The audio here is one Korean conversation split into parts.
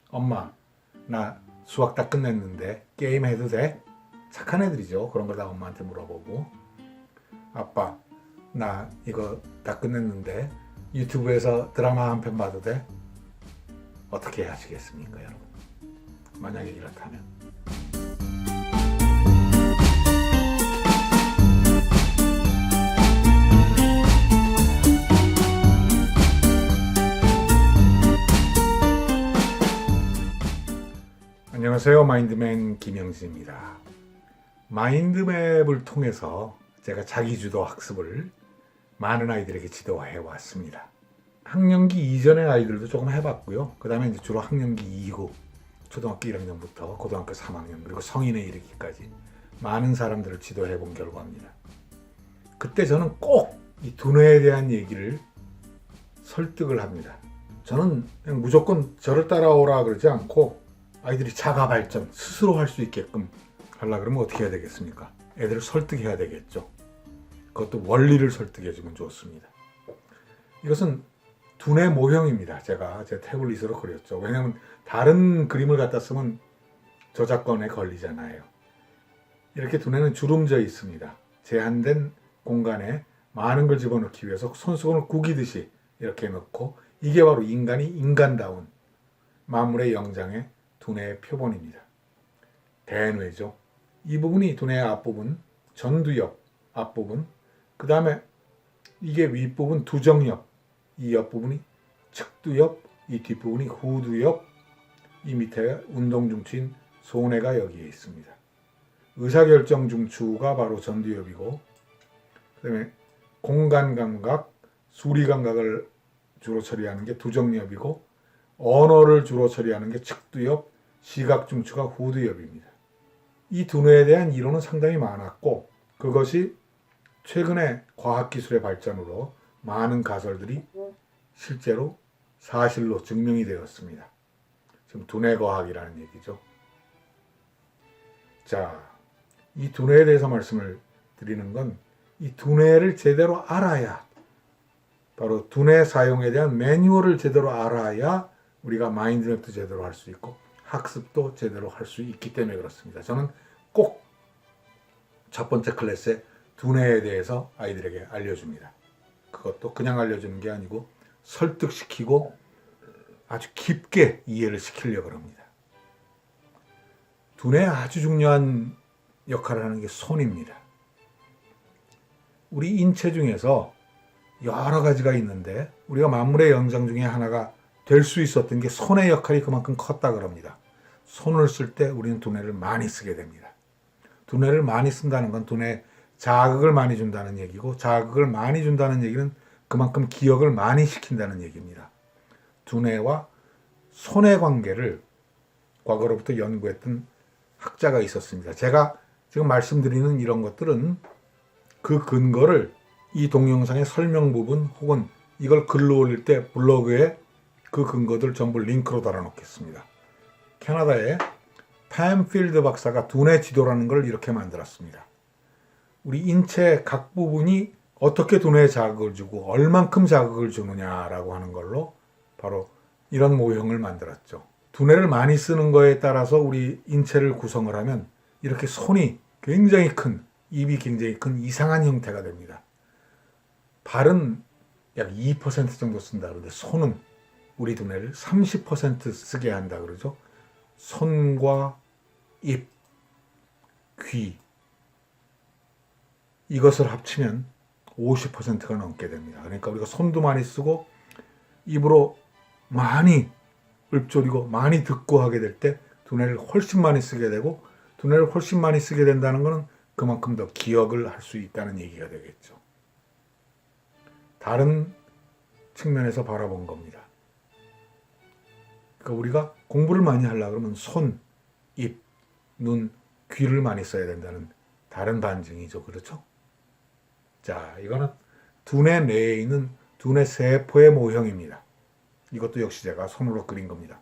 엄마, 나 수학 다 끝냈는데 게임 해도 돼? 착한 애들이죠. 그런 걸 다 엄마한테 물어보고. 아빠, 나 이거 다 끝냈는데 유튜브에서 드라마 한 편 봐도 돼? 어떻게 하시겠습니까, 여러분? 만약에 이렇다면. 안녕하세요. 마인드맨 김영진입니다. 마인드맵을 통해서 제가 자기주도 학습을 많은 아이들에게 지도해 왔습니다. 학년기 이전의 아이들도 조금 해봤고요. 그 다음에 이제 주로 학년기 이후, 초등학교 1학년부터 고등학교 3학년, 그리고 성인에 이르기까지 많은 사람들을 지도해 본 결과입니다. 그때 저는 꼭 이 두뇌에 대한 얘기를 설득을 합니다. 저는 그냥 무조건 저를 따라오라 그러지 않고 아이들이 자가 발전, 스스로 할 수 있게끔 하려고 그러면 어떻게 해야 되겠습니까? 애들을 설득해야 되겠죠. 그것도 원리를 설득해주면 좋습니다. 이것은 두뇌 모형입니다. 제가 제 태블릿으로 그렸죠. 왜냐하면 다른 그림을 갖다 쓰면 저작권에 걸리잖아요. 이렇게 두뇌는 주름져 있습니다. 제한된 공간에 많은 걸 집어넣기 위해서 손수건을 구기듯이 이렇게 넣고, 이게 바로 인간이 인간다운 만물의 영장의 두뇌의 표본입니다. 대뇌죠. 이 부분이 두뇌의 앞부분, 전두엽 앞부분, 그 다음에 이게 윗부분 두정엽, 이 옆부분이 측두엽, 이 뒷부분이 후두엽, 이 밑에 운동중추인 소뇌가 여기에 있습니다. 의사결정중추가 바로 전두엽이고, 그 다음에 공간감각, 수리감각을 주로 처리하는 게 두정엽이고, 언어를 주로 처리하는 게 측두엽, 시각중추가 후두엽입니다. 이 두뇌에 대한 이론은 상당히 많았고, 그것이 최근에 과학기술의 발전으로 많은 가설들이 실제로 사실로 증명이 되었습니다. 지금 두뇌과학이라는 얘기죠. 자, 이 두뇌에 대해서 말씀을 드리는 건, 이 두뇌를 제대로 알아야, 바로 두뇌 사용에 대한 매뉴얼을 제대로 알아야 우리가 마인드맵도 제대로 할 수 있고 학습도 제대로 할 수 있기 때문에 그렇습니다. 저는 꼭 첫 번째 클래스에 두뇌에 대해서 아이들에게 알려줍니다. 그것도 그냥 알려주는 게 아니고 설득시키고 아주 깊게 이해를 시키려고 합니다. 두뇌에 아주 중요한 역할을 하는 게 손입니다. 우리 인체 중에서 여러 가지가 있는데 우리가 만물의 영장 중에 하나가 될 수 있었던 게 손의 역할이 그만큼 컸다 그럽니다. 손을 쓸 때 우리는 두뇌를 많이 쓰게 됩니다. 두뇌를 많이 쓴다는 건 두뇌에 자극을 많이 준다는 얘기고, 자극을 많이 준다는 얘기는 그만큼 기억을 많이 시킨다는 얘기입니다. 두뇌와 손의 관계를 과거로부터 연구했던 학자가 있었습니다. 제가 지금 말씀드리는 이런 것들은 그 근거를 이 동영상의 설명 부분 혹은 이걸 글로 올릴 때 블로그에 그 근거들 전부 링크로 달아놓겠습니다. 캐나다의 팸 필드 박사가 두뇌 지도라는 걸 이렇게 만들었습니다. 우리 인체 각 부분이 어떻게 두뇌에 자극을 주고 얼만큼 자극을 주느냐라고 하는 걸로 바로 이런 모형을 만들었죠. 두뇌를 많이 쓰는 거에 따라서 우리 인체를 구성을 하면 이렇게 손이 굉장히 큰, 입이 굉장히 큰 이상한 형태가 됩니다. 발은 약 2% 정도 쓴다 그러는데 손은 우리 두뇌를 30% 쓰게 한다 그러죠. 손과 입, 귀, 이것을 합치면 50%가 넘게 됩니다. 그러니까 우리가 손도 많이 쓰고 입으로 많이 읊조리고 많이 듣고 하게 될 때 두뇌를 훨씬 많이 쓰게 되고, 두뇌를 훨씬 많이 쓰게 된다는 것은 그만큼 더 기억을 할 수 있다는 얘기가 되겠죠. 다른 측면에서 바라본 겁니다. 그러니까 우리가 공부를 많이 하려고 그러면 손, 입, 눈, 귀를 많이 써야 된다는 다른 반증이죠. 그렇죠? 자, 이거는 두뇌 내에 있는 두뇌 세포의 모형입니다. 이것도 역시 제가 손으로 그린 겁니다.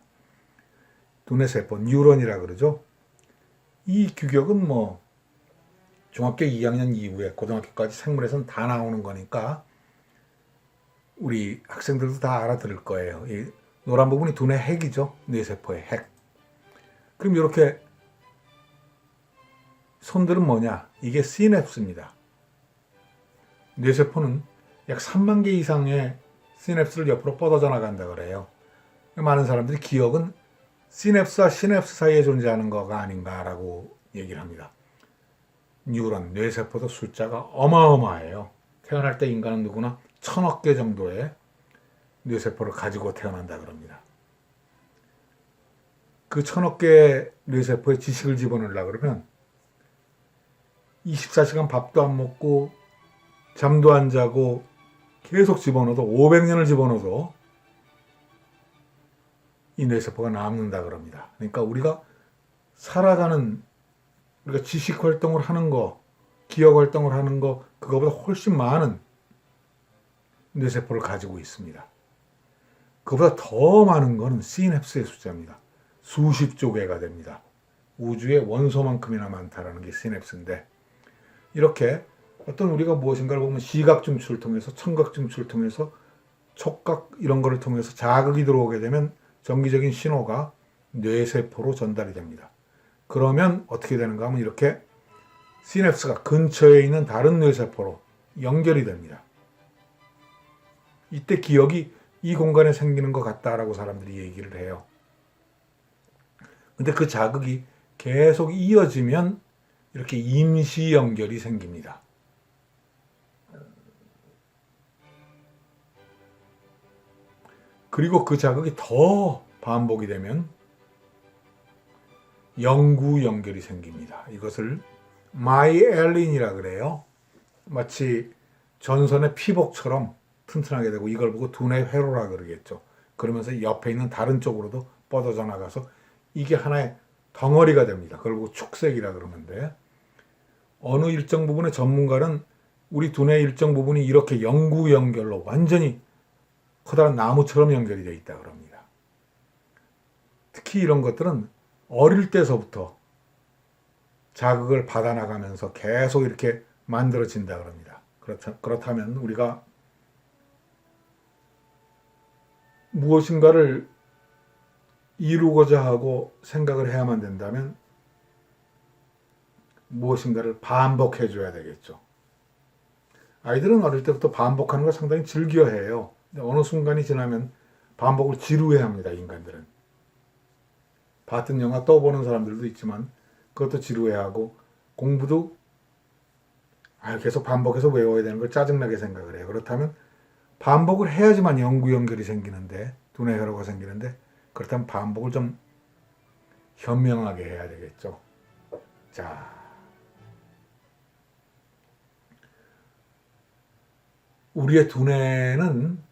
두뇌 세포, 뉴런이라 그러죠. 이 규격은 뭐 중학교 2학년 이후에 고등학교까지 생물에서는 다 나오는 거니까 우리 학생들도 다 알아들을 거예요. 이 노란 부분이 두뇌 핵이죠. 뇌세포의 핵. 그럼 이렇게 손들은 뭐냐? 이게 시냅스입니다. 뇌세포는 약 3만 개 이상의 시냅스를 옆으로 뻗어져 나간다 그래요. 많은 사람들이 기억은 시냅스와 시냅스 사이에 존재하는 거가 아닌가라고 얘기를 합니다. 뉴런, 뇌세포도 숫자가 어마어마해요. 태어날 때 인간은 누구나 1000억 개 정도의 뇌세포를 가지고 태어난다 그럽니다. 그 1000억 개의 뇌세포에 지식을 집어넣으려고 그러면 24시간 밥도 안 먹고 잠도 안 자고 계속 집어넣어도 500년을 집어넣어도 이 뇌세포가 남는다 그럽니다. 그러니까 우리가 살아가는, 우리가 지식 활동을 하는 거, 기억 활동을 하는 거, 그거보다 훨씬 많은 뇌세포를 가지고 있습니다. 그보다 더 많은 거는 시냅스의 숫자입니다. 수십조 개가 됩니다. 우주의 원소만큼이나 많다라는 게 시냅스인데, 이렇게 어떤 우리가 무엇인가를 보면 시각 중추를 통해서, 청각 중추를 통해서, 촉각 이런 거를 통해서 자극이 들어오게 되면 전기적인 신호가 뇌세포로 전달이 됩니다. 그러면 어떻게 되는가 하면 이렇게 시냅스가 근처에 있는 다른 뇌세포로 연결이 됩니다. 이때 기억이 이 공간에 생기는 것 같다라고 사람들이 얘기를 해요. 근데 그 자극이 계속 이어지면 이렇게 임시 연결이 생깁니다. 그리고 그 자극이 더 반복이 되면 영구 연결이 생깁니다. 이것을 마이엘린이라 그래요. 마치 전선의 피복처럼 튼튼하게 되고, 이걸 보고 두뇌 회로라 그러겠죠. 그러면서 옆에 있는 다른 쪽으로도 뻗어져 나가서 이게 하나의 덩어리가 됩니다. 그걸 보고 축색이라 그러는데, 어느 일정 부분의 전문가는 우리 두뇌의 일정 부분이 이렇게 영구 연결로 완전히 커다란 나무처럼 연결이 되어 있다 그럽니다. 특히 이런 것들은 어릴 때서부터 자극을 받아나가면서 계속 이렇게 만들어진다 그럽니다. 그렇다면 우리가 무엇인가를 이루고자 하고 생각을 해야만 된다면 무엇인가를 반복해 줘야 되겠죠. 아이들은 어릴 때부터 반복하는 걸 상당히 즐겨해요. 어느 순간이 지나면 반복을 지루해 합니다. 인간들은. 봤던 영화 또 보는 사람들도 있지만 그것도 지루해하고, 공부도 계속 반복해서 외워야 되는 걸 짜증나게 생각을 해요. 그렇다면 반복을 해야지만 영구 연결이 생기는데, 두뇌 회로가 생기는데, 그렇다면 반복을 좀 현명하게 해야 되겠죠. 자, 우리의 두뇌는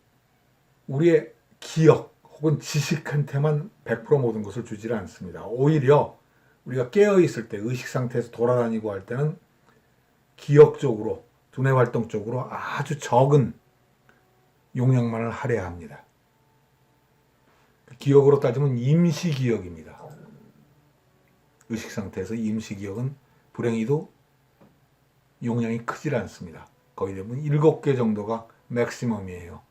우리의 기억 혹은 지식한테만 100% 모든 것을 주지를 않습니다. 오히려 우리가 깨어있을 때, 의식 상태에서 돌아다니고 할 때는 기억 쪽으로, 두뇌 활동 쪽으로 아주 적은 용량만을 할애합니다. 기억으로 따지면 임시기억입니다. 의식 상태에서 임시기억은 불행히도 용량이 크질 않습니다. 거의 대부분 7개 정도가 맥시멈이에요.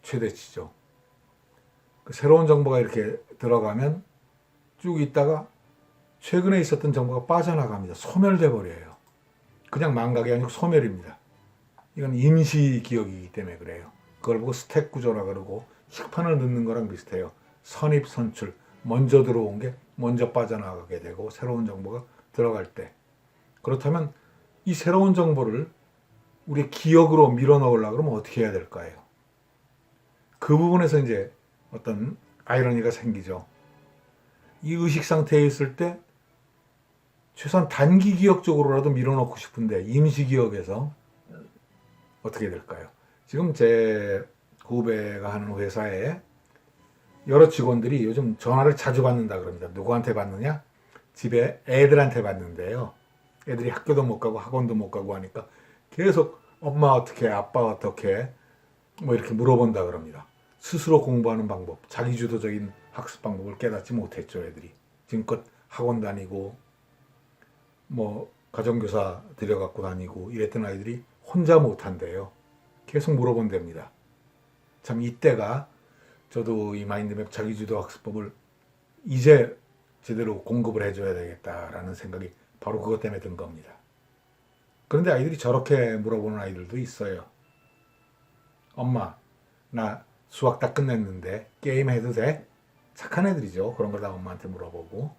최대치죠. 새로운 정보가 이렇게 들어가면 쭉 있다가 최근에 있었던 정보가 빠져나갑니다. 소멸돼 버려요. 그냥 망각이 아니고 소멸입니다. 이건 임시 기억이기 때문에 그래요. 그걸 보고 스택 구조라 그러고, 식판을 넣는 거랑 비슷해요. 선입 선출, 먼저 들어온 게 먼저 빠져나가게 되고 새로운 정보가 들어갈 때, 그렇다면 이 새로운 정보를 우리 기억으로 밀어넣으려고 그러면 어떻게 해야 될까요? 그 부분에서 이제 어떤 아이러니가 생기죠. 이 의식 상태에 있을 때 최소한 단기 기억 쪽으로라도 밀어넣고 싶은데 임시 기억에서 어떻게 될까요? 지금 제 후배가 하는 회사에 여러 직원들이 요즘 전화를 자주 받는다 그럽니다. 누구한테 받느냐? 집에 애들한테 받는데요. 애들이 학교도 못 가고 학원도 못 가고 하니까 계속 엄마 어떻게, 아빠 어떻게, 뭐 이렇게 물어본다 그럽니다. 스스로 공부하는 방법, 자기주도적인 학습 방법을 깨닫지 못했죠, 애들이. 지금껏 학원 다니고 뭐 가정교사 들여갖고 다니고 이랬던 아이들이 혼자 못한대요. 계속 물어본답니다. 참 이때가 저도 이 마인드맵 자기주도 학습법을 이제 제대로 공급을 해줘야 되겠다라는 생각이 바로 그것 때문에 든 겁니다. 그런데 아이들이 저렇게 물어보는 아이들도 있어요. 엄마, 나 수학 다 끝냈는데 게임 해도 돼? 착한 애들이죠. 그런 걸 다 엄마한테 물어보고.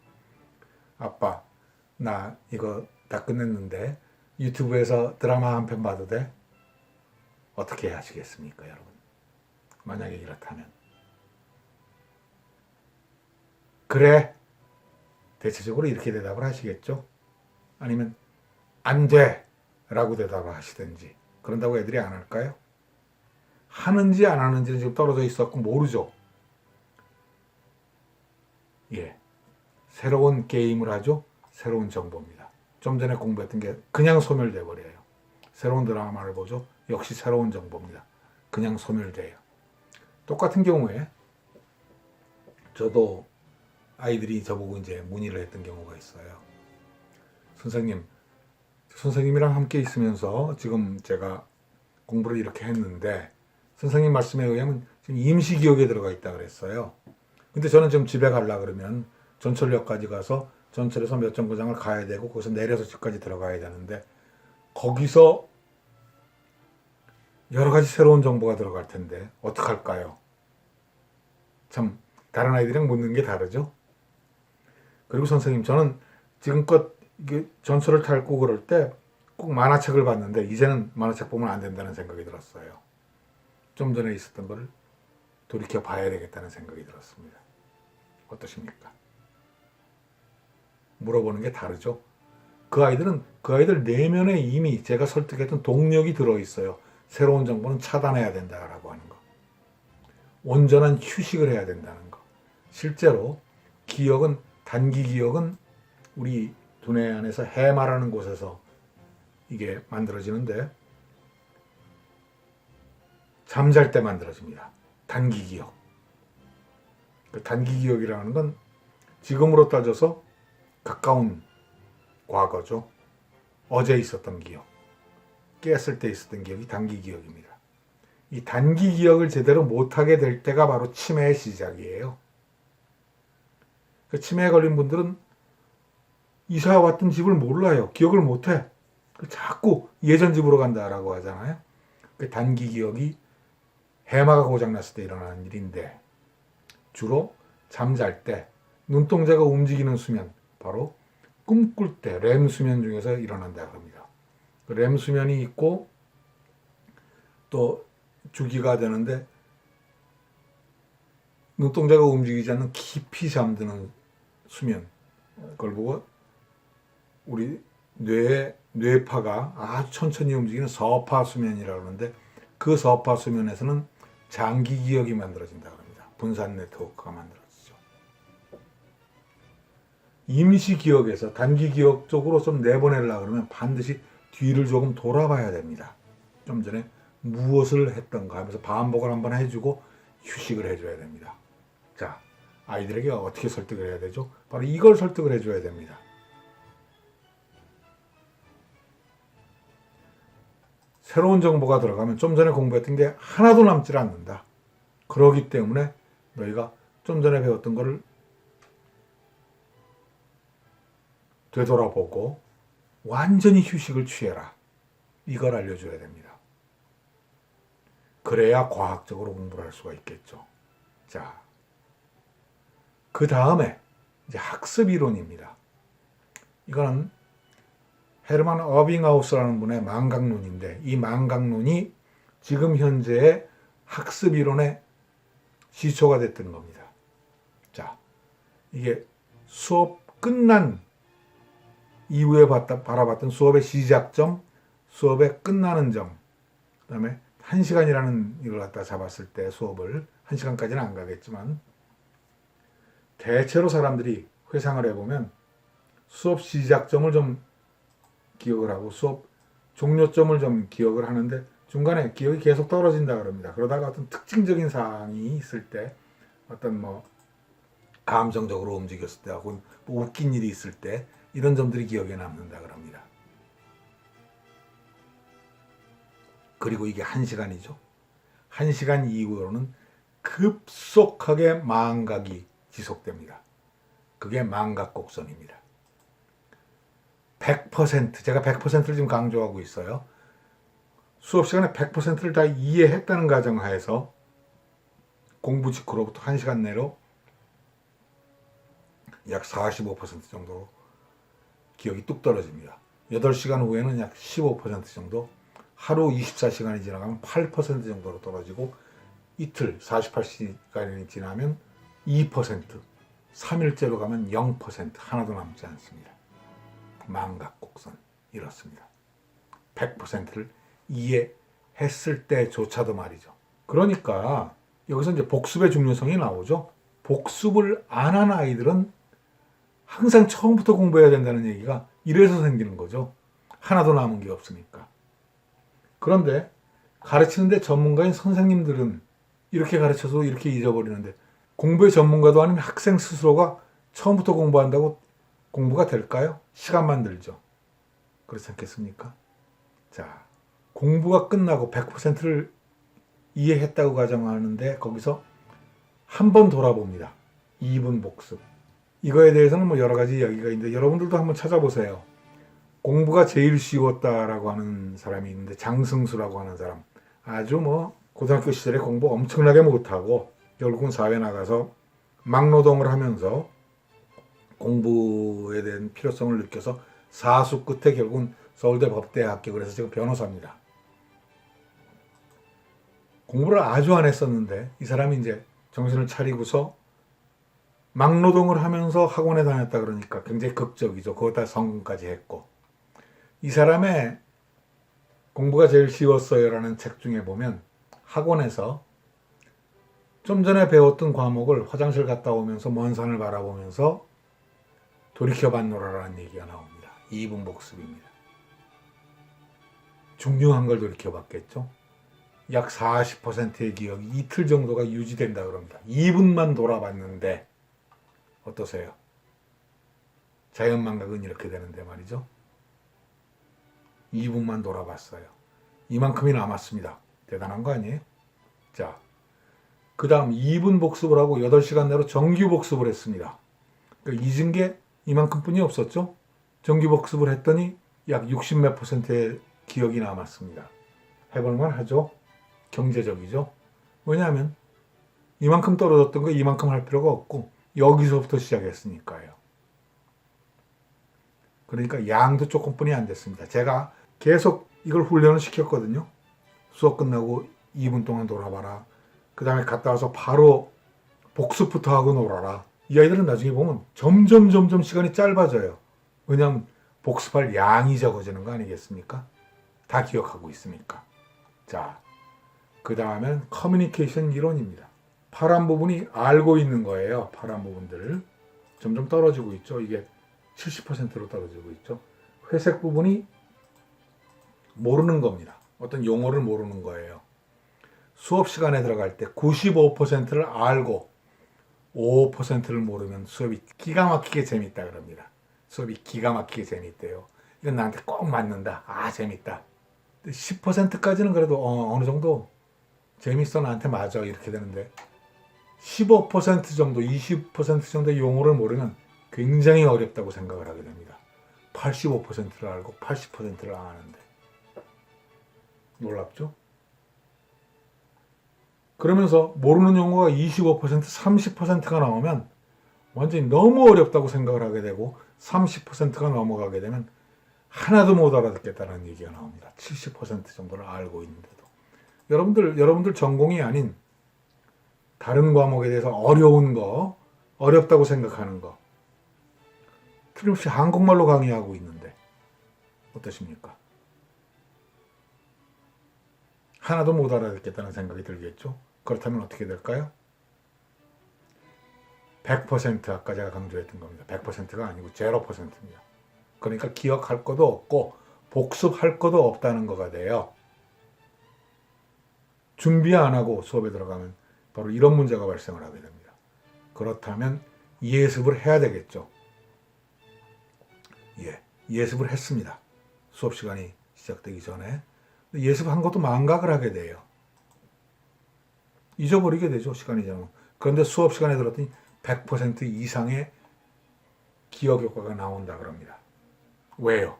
아빠, 나 이거 다 끝냈는데 유튜브에서 드라마 한 편 봐도 돼? 어떻게 하시겠습니까, 여러분? 만약에 이렇다면. 그래. 대체적으로 이렇게 대답을 하시겠죠? 아니면 안 돼! 라고 대답을 하시든지. 그런다고 애들이 안 할까요? 하는지 안 하는지는 지금 떨어져 있었고 모르죠. 예. 새로운 게임을 하죠. 새로운 정보입니다. 좀 전에 공부했던 게 그냥 소멸돼 버려요. 새로운 드라마를 보죠. 역시 새로운 정보입니다. 그냥 소멸돼요. 똑같은 경우에 저도 아이들이 저보고 이제 문의를 했던 경우가 있어요. 선생님이랑 함께 있으면서 지금 제가 공부를 이렇게 했는데 선생님 말씀에 의하면 지금 임시기억에 들어가 있다 그랬어요. 근데 저는 지금 집에 가려고 그러면 전철역까지 가서 전철에서 몇 정거장을 가야 되고 거기서 내려서 집까지 들어가야 되는데 거기서 여러 가지 새로운 정보가 들어갈 텐데 어떡할까요? 참 다른 아이들이랑 묻는 게 다르죠. 그리고 선생님, 저는 지금껏 이게 전철을 타고 그럴 때 꼭 만화책을 봤는데 이제는 만화책 보면 안 된다는 생각이 들었어요. 좀 전에 있었던 걸 돌이켜 봐야 되겠다는 생각이 들었습니다. 어떠십니까? 물어보는 게 다르죠. 그 아이들 내면에 이미 제가 설득했던 동력이 들어있어요. 새로운 정보는 차단해야 된다라고 하는 거. 온전한 휴식을 해야 된다는 거. 실제로 단기 기억은 우리 두뇌 안에서 해마라는 곳에서 이게 만들어지는데 잠잘 때 만들어집니다. 단기 기억. 그 단기 기억이라는 건 지금으로 따져서 가까운 과거죠. 어제 있었던 기억. 깼을 때 있었던 기억이 단기 기억입니다. 이 단기 기억을 제대로 못하게 될 때가 바로 치매의 시작이에요. 그 치매에 걸린 분들은 이사 왔던 집을 몰라요. 기억을 못해. 자꾸 예전 집으로 간다라고 하잖아요. 그 단기 기억이 해마가 고장났을 때 일어나는 일인데 주로 잠잘 때 눈동자가 움직이는 수면, 바로 꿈꿀 때 렘 수면 중에서 일어난다고 합니다. 그 렘 수면이 있고 또 주기가 되는데 눈동자가 움직이지 않는 깊이 잠드는 수면, 그걸 보고 우리 뇌파가 아주 천천히 움직이는 서파 수면이라고 하는데 그 서파 수면에서는 장기 기억이 만들어진다고 합니다. 분산 네트워크가 만들어지죠. 임시 기억에서 단기 기억 쪽으로 좀 내보내려고 그러면 반드시 뒤를 조금 돌아봐야 됩니다. 좀 전에 무엇을 했던가 하면서 반복을 한번 해주고 휴식을 해줘야 됩니다. 자, 아이들에게 어떻게 설득을 해야 되죠? 바로 이걸 설득을 해줘야 됩니다. 새로운 정보가 들어가면 좀 전에 공부했던 게 하나도 남질 않는다. 그러기 때문에 너희가 좀 전에 배웠던 거를 되돌아보고 완전히 휴식을 취해라. 이걸 알려줘야 됩니다. 그래야 과학적으로 공부를 할 수가 있겠죠. 자, 그 다음에 이제 학습 이론입니다. 이거는 헤르만 어빙하우스라는 분의 망각론인데 이 망각론이 지금 현재의 학습 이론의 시초가 됐던 겁니다. 자, 이게 수업 끝난 이후에 바라봤던 수업의 시작점, 수업의 끝나는 점, 그 다음에 1시간이라는 이걸 갖다 잡았을 때 수업을 1시간까지는 안 가겠지만 대체로 사람들이 회상을 해보면 수업 시작점을 좀 기억을 하고 수업 종료점을 좀 기억을 하는데 중간에 기억이 계속 떨어진다 그럽니다. 그러다가 어떤 특징적인 사항이 있을 때 어떤 감정적으로 움직였을 때 혹은 웃긴 일이 있을 때 이런 점들이 기억에 남는다 그럽니다. 그리고 이게 1시간이죠. 1시간 이후로는 급속하게 망각이 지속됩니다. 그게 망각곡선입니다. 100%, 제가 100%를 지금 강조하고 있어요. 수업 시간에 100%를 다 이해했다는 가정하에서 공부 직후로부터 1시간 내로 약 45% 정도 기억이 뚝 떨어집니다. 8시간 후에는 약 15% 정도, 하루 24시간이 지나가면 8% 정도로 떨어지고, 이틀 48시간이 지나면 2%, 3일째로 가면 0%, 하나도 남지 않습니다. 망각곡선, 이렇습니다. 100%를 이해했을 때조차도 말이죠. 그러니까 여기서 이제 복습의 중요성이 나오죠. 복습을 안 한 아이들은 항상 처음부터 공부해야 된다는 얘기가 이래서 생기는 거죠. 하나도 남은 게 없으니까. 그런데 가르치는데 전문가인 선생님들은 이렇게 가르쳐도 이렇게 잊어버리는데, 공부의 전문가도 아닌 학생 스스로가 처음부터 공부한다고 공부가 될까요? 시간만 들죠. 그렇지 않겠습니까? 자, 공부가 끝나고 100%를 이해했다고 가정하는데 거기서 한 번 돌아봅니다. 2분 복습. 이거에 대해서는 뭐 여러 가지 이야기가 있는데 여러분들도 한번 찾아보세요. 공부가 제일 쉬웠다라고 하는 사람이 있는데, 장승수라고 하는 사람. 아주 뭐 고등학교 시절에 공부 엄청나게 못하고 결국은 사회 나가서 막노동을 하면서 공부에 대한 필요성을 느껴서 사수 끝에 결국은 서울대 법대에 합격을 해서 지금 변호사입니다. 공부를 아주 안 했었는데 이 사람이 이제 정신을 차리고서 막노동을 하면서 학원에 다녔다 그러니까 굉장히 극적이죠. 그것다 성공까지 했고, 이 사람의 공부가 제일 쉬웠어요 라는 책 중에 보면 학원에서 좀 전에 배웠던 과목을 화장실 갔다 오면서 먼 산을 바라보면서 돌이켜봤노라라는 얘기가 나옵니다. 2분 복습입니다. 중요한 걸 돌이켜봤겠죠. 약 40%의 기억이 이틀 정도가 유지된다 그럽니다. 2분만 돌아봤는데 어떠세요? 자연망각은 이렇게 되는데 말이죠. 2분만 돌아봤어요. 이만큼이 남았습니다. 대단한 거 아니에요? 자, 그 다음 2분 복습을 하고 8시간 내로 정규 복습을 했습니다. 그러니까 잊은 게 이만큼뿐이 없었죠. 정규 복습을 했더니 약 60 몇 %의 기억이 남았습니다. 해볼만 하죠. 경제적이죠. 왜냐하면 이만큼 떨어졌던 거 이만큼 할 필요가 없고 여기서부터 시작했으니까요. 그러니까 양도 조금뿐이 안 됐습니다. 제가 계속 이걸 훈련을 시켰거든요. 수업 끝나고 2분 동안 돌아봐라. 그 다음에 갔다 와서 바로 복습부터 하고 놀아라. 이 아이들은 나중에 보면 점점 시간이 짧아져요. 왜냐하면 복습할 양이 적어지는 거 아니겠습니까? 다 기억하고 있으니까. 자, 그 다음엔 커뮤니케이션 이론입니다. 파란 부분이 알고 있는 거예요. 파란 부분들을. 점점 떨어지고 있죠. 이게 70%로 떨어지고 있죠. 회색 부분이 모르는 겁니다. 어떤 용어를 모르는 거예요. 수업 시간에 들어갈 때 95%를 알고 5%를 모르면 수업이 기가 막히게 재밌다 그럽니다. 수업이 기가 막히게 재밌대요. 이건 나한테 꼭 맞는다. 아, 재밌다. 10%까지는 그래도 어느 정도 재밌어, 나한테 맞아, 이렇게 되는데 15% 정도, 20% 정도의 용어를 모르면 굉장히 어렵다고 생각을 하게 됩니다. 85%를 알고 80%를 안 아는데. 놀랍죠? 그러면서 모르는 용어가 25%, 30%가 나오면 완전히 너무 어렵다고 생각을 하게 되고, 30%가 넘어가게 되면 하나도 못 알아듣겠다는 얘기가 나옵니다. 70% 정도를 알고 있는데도. 여러분들 전공이 아닌 다른 과목에 대해서 어려운 거, 어렵다고 생각하는 거, 틀림없이 한국말로 강의하고 있는데 어떠십니까? 하나도 못 알아듣겠다는 생각이 들겠죠? 그렇다면 어떻게 될까요? 100% 아까 제가 강조했던 겁니다. 100%가 아니고 0%입니다. 그러니까 기억할 것도 없고 복습할 것도 없다는 거가 돼요. 준비 안 하고 수업에 들어가면 바로 이런 문제가 발생을 하게 됩니다. 그렇다면 예습을 해야 되겠죠. 예습을 했습니다. 수업 시간이 시작되기 전에. 예습한 것도 망각을 하게 돼요. 잊어버리게 되죠. 시간이 지나면. 그런데 수업 시간에 들었더니 100% 이상의 기억 효과가 나온다 그럽니다. 왜요?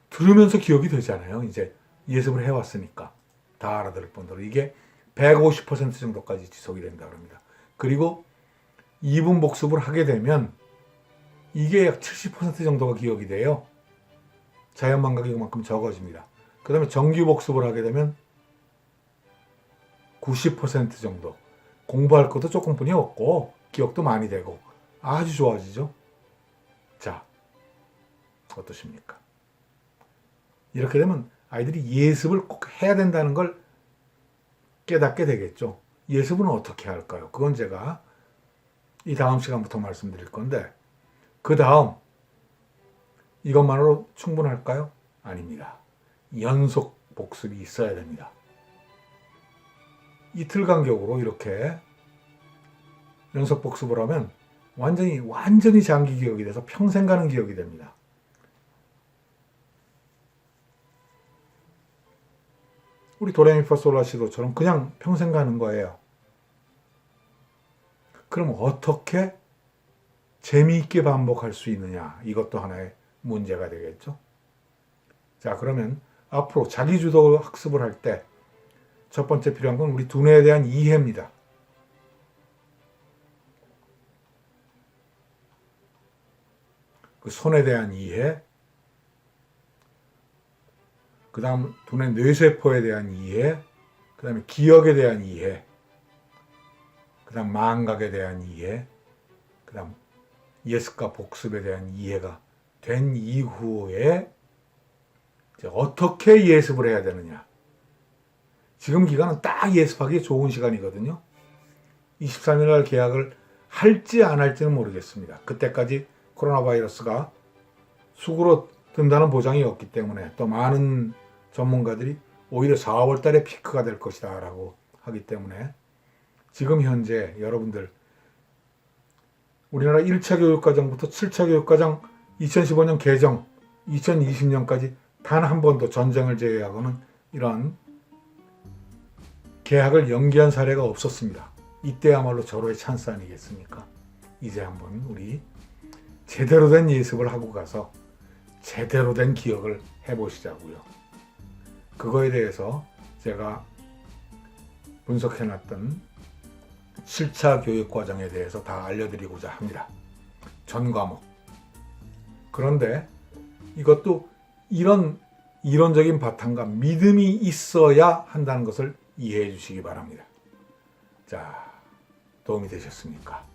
들으면서 기억이 되잖아요. 이제 예습을 해왔으니까. 다 알아들을 뿐더러 이게 150% 정도까지 지속이 된다 그럽니다. 그리고 2분 복습을 하게 되면 이게 약 70% 정도가 기억이 돼요. 자연망각이 그만큼 적어집니다. 그 다음에 정규 복습을 하게 되면 90% 정도. 공부할 것도 조금뿐이 없고 기억도 많이 되고 아주 좋아지죠. 자, 어떠십니까? 이렇게 되면 아이들이 예습을 꼭 해야 된다는 걸 깨닫게 되겠죠. 예습은 어떻게 할까요? 그건 제가 이 다음 시간부터 말씀드릴 건데, 그 다음 이것만으로 충분할까요? 아닙니다. 연속 복습이 있어야 됩니다. 이틀 간격으로 이렇게 연속 복습을 하면 완전히 장기 기억이 돼서 평생 가는 기억이 됩니다. 우리 도레미파솔라시도처럼 그냥 평생 가는 거예요. 그럼 어떻게 재미있게 반복할 수 있느냐? 이것도 하나의 문제가 되겠죠. 자, 그러면 앞으로 자기주도 학습을 할 때 첫 번째 필요한 건 우리 두뇌에 대한 이해입니다. 그 손에 대한 이해, 그 다음 두뇌 뇌세포에 대한 이해, 그 다음에 기억에 대한 이해, 그 다음 망각에 대한 이해, 그 다음 예습과 복습에 대한 이해가 된 이후에 어떻게 예습을 해야 되느냐. 지금 기간은 딱 예습하기 좋은 시간이거든요. 23일 날 개학을 할지 안 할지는 모르겠습니다. 그때까지 코로나 바이러스가 수그러든다는 보장이 없기 때문에 또 많은 전문가들이 오히려 4월 달에 피크가 될 것이다 라고 하기 때문에 지금 현재 여러분들 우리나라 1차 교육과정부터 7차 교육과정 2015년 개정 2020년까지 단 한 번도 전쟁을 제외하고는 이런 개학을 연기한 사례가 없었습니다. 이때야말로 절호의 찬스 아니겠습니까? 이제 한번 우리 제대로 된 예습을 하고 가서 제대로 된 기억을 해보시자고요. 그거에 대해서 제가 분석해놨던 7차 교육과정에 대해서 다 알려드리고자 합니다. 전 과목. 그런데 이것도 이런 이론적인 바탕과 믿음이 있어야 한다는 것을 이해해 주시기 바랍니다. 자, 도움이 되셨습니까?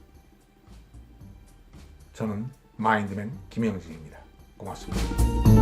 저는 마인드맨 김영진입니다. 고맙습니다.